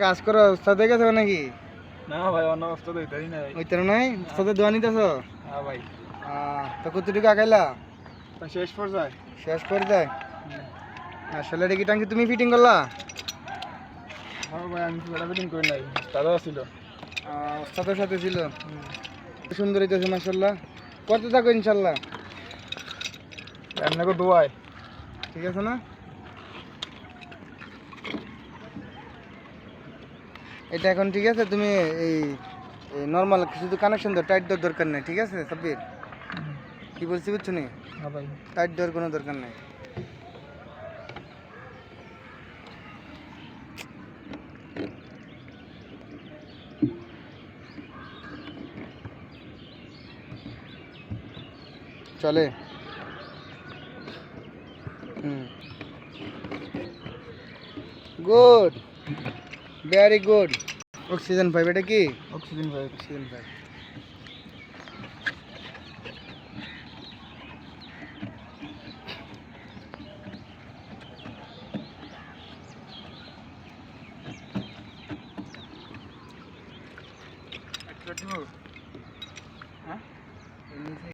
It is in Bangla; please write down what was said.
কাজ করো, উস্তাদ হয়ে গেছো নাকি? না ভাই, অন্য অবস্থা তো হইতারি না ভাই। ওইটার নাই উস্তাদের দোয়া নিতেছো? হ্যাঁ ভাই। তো কতটুকু আগাইলা? শেষ পর্যায়ে। শেষ করে দেয়। আসলে এটা কি টাঙ্কি তুমি ফিটিং করলা? হ্যাঁ ভাই, আমি পুরোটা ফিটিং করি নাই, তারাও ছিল। উস্তাদের সাথে ছিল। সুন্দর হইতেছে মাশাআল্লাহ। করতে থাকো ইনশাল্লাহ। আপনাকে দোয়ায়। ঠিক আছে না? এটা এখন ঠিক আছে, তুমি এই নর্মাল শুধু কানেকশন দাও, টাইট দেওয়ার দরকার নেই, ঠিক আছে সাব্বির? কি বলছি বুঝছো নি? হ্যাঁ ভাই। টাইট দেওয়ার কোনো দরকার নেই। চলে। Good, very good. Oxygen pipe, এটা কি? অক্সিজেন ভাই। Oxygen pipe. হ্যাঁ।